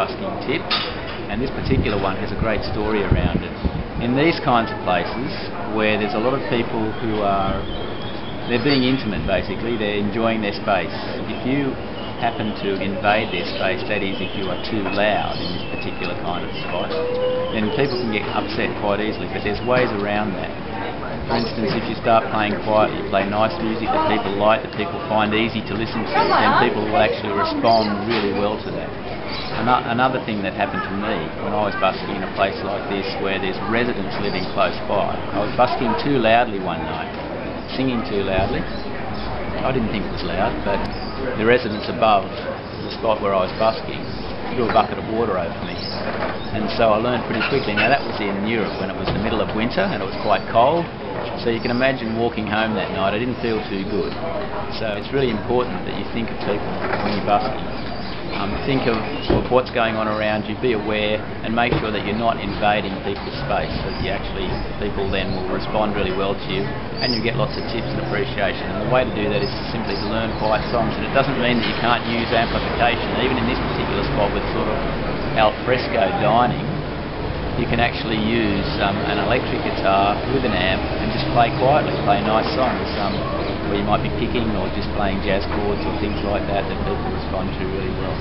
busking tip, and this particular one has a great story around it. In these kinds of places where there's a lot of people who they're being intimate basically, they're enjoying their space. If you happen to invade their space, that is if you are too loud in this particular kind of spot, then people can get upset quite easily, but there's ways around that. For instance, if you start playing quietly, you play nice music that people like, that people find easy to listen to, then people will actually respond really well to that. Another thing that happened to me when I was busking in a place like this where there's residents living close by, I was busking too loudly one night, singing too loudly. I didn't think it was loud, but the residents above the spot where I was busking threw a bucket of water over me. And so I learned pretty quickly. Now that was in Europe when it was the middle of winter and it was quite cold. So you can imagine walking home that night, I didn't feel too good. So it's really important that you think of people when you're busking. Think of what's going on around you, be aware, and make sure that you're not invading people's space, so that people then will respond really well to you, and you get lots of tips and appreciation. And the way to do that is simply to learn quiet songs, and it doesn't mean that you can't use amplification. Even in this particular spot with sort of al fresco dining, you can actually use an electric guitar with an amp and just play quietly, play nice songs where you might be picking or just playing jazz chords or things like that people respond to really well.